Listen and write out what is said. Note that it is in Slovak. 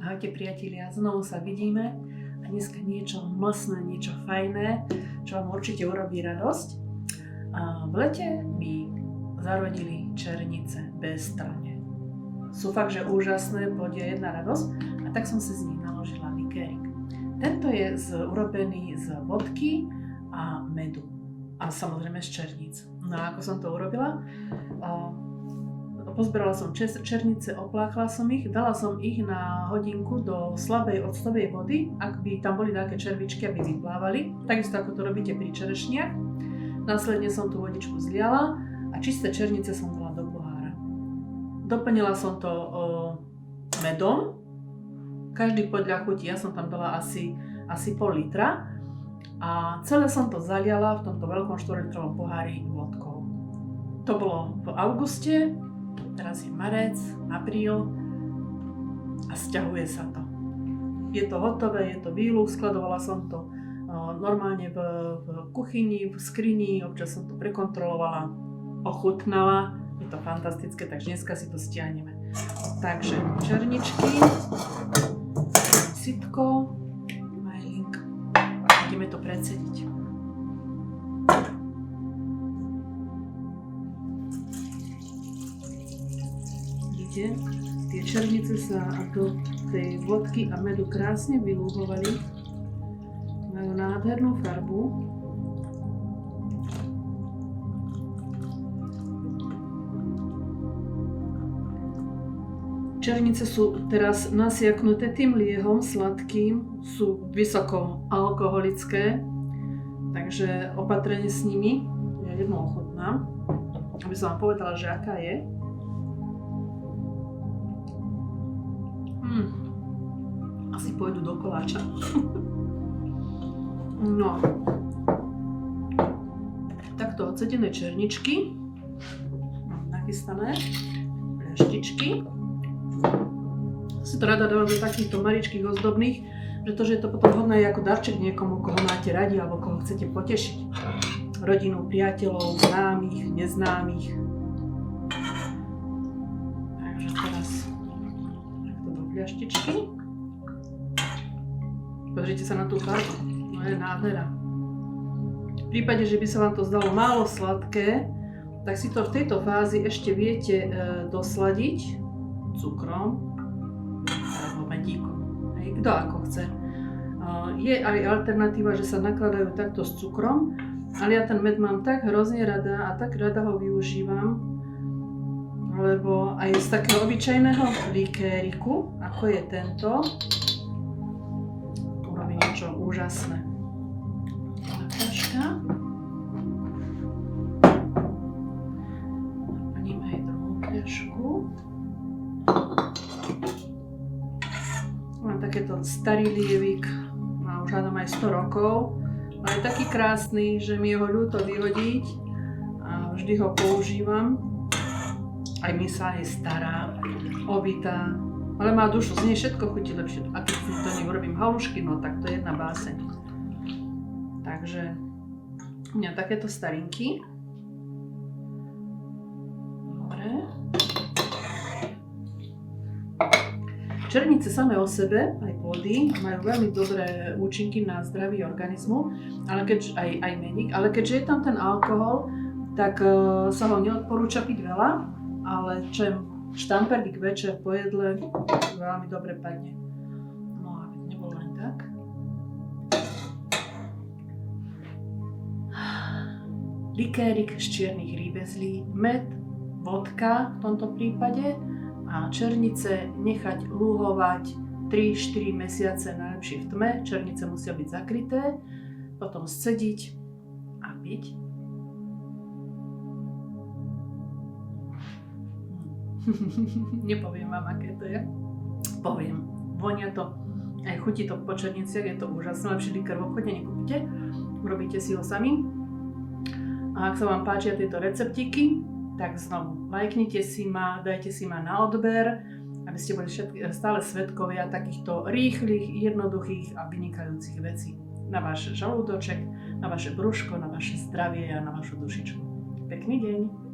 Ahojte priatelia, znovu sa vidíme a dneska niečo mlsné, niečo fajné, čo vám určite urobí radosť. V lete mi zarodili černice bezstrane. Sú fakt, že úžasné, plodí jedna radosť a tak som si z nich naložila likérik. Tento je urobený z vodky a medu a samozrejme z černíc. No a ako som to urobila? Pozberala som černice, opláchla som ich, dala som ich na hodinku do slabej octovej vody, ak by tam boli také červičky, aby vyplávali, takisto ako to robíte pri čerešniach. Následne som tú vodičku zliala a čisté černice som dala do pohára. Doplnila som to medom, každý podľa chuti, ja som tam dala asi pol litra a celé som to zaliala v tomto veľkom 4-litrovom pohári vodkou. To bolo v auguste. Teraz je marec, apríl a sťahuje sa to. Je to hotové, je to výluch, skladovala som to normálne v kuchyni, v skrini, občas som to prekontrolovala, ochutnala, je to fantastické, takže dneska si to stiahneme. Takže černičky, sitko, majlík, ideme to predsediť. Tie černice sa do tej vodky a medu krásne vylúhovali. Majú nádhernú farbu. Černice sú teraz nasiaknuté tým liehom sladkým, sú vysoko alkoholické, takže opatrne s nimi. Ja jednu ochutnám, aby som vám povedala, že aká je. Asi pôjdu do koláča. No. Takto odsedené černičky. Mám nachystané pliaštičky. Si to rada dávam do takýchto maličkých ozdobných, pretože je to potom hodné ako darček niekomu, koho máte radi alebo koho chcete potešiť. Rodinu, priateľov, známych, neznámych. Takže teraz takto do pliaštičky. Pozrite sa na tú farbu, no je nádhera. V prípade, že by sa vám to zdalo málo sladké, tak si to v tejto fázi ešte viete dosladiť cukrom alebo medíkom, kto ako chce. Je aj alternatíva, že sa nakladajú takto s cukrom, ale ja ten med mám tak hrozne rada a tak rada ho využívam, lebo aj z takého obyčajného likériku, ako je tento, niečo úžasné. Natáčka. Naplníme aj druhú fľašku. Mám takéto starý lievik, má už hádam aj 100 rokov, ale je taký krásny, že mi ho ľúto vyhodiť a vždy ho používam. Aj misa je stará, obitá, ale má dušu, z nej všetko chutí lepšie. A keď to neurobím halušky, no tak to je jedna báseň. Takže u mňa takéto starinky. Dobre. Černice samé o sebe, aj plody, majú veľmi dobré účinky na zdravie organizmu, ale aj medík, ale keďže je tam ten alkohol, tak sa ho neodporúča piť veľa, ale štamperlík večer po jedle veľmi dobre padne. No a nebolo len tak. Likérik z čiernych rýbezlí, med, vodka v tomto prípade a černice nechať lúhovať 3-4 mesiace, najlepšie v tme. Černice musia byť zakryté, potom scediť a piť. Nepoviem vám, aké to je. Poviem. Vonia to, aj chutí to po černiciach, je to úžasné. Lepší likér v obchode nekúpite, urobíte si ho sami. A ak sa vám páčia tieto receptíky, tak znovu lajknite si ma, dajte si ma na odber, aby ste boli stále svedkovia takýchto rýchlych, jednoduchých a vynikajúcich vecí. Na váš žalúdoček, na vaše brúško, na vaše zdravie a na vašu dušičku. Pekný deň!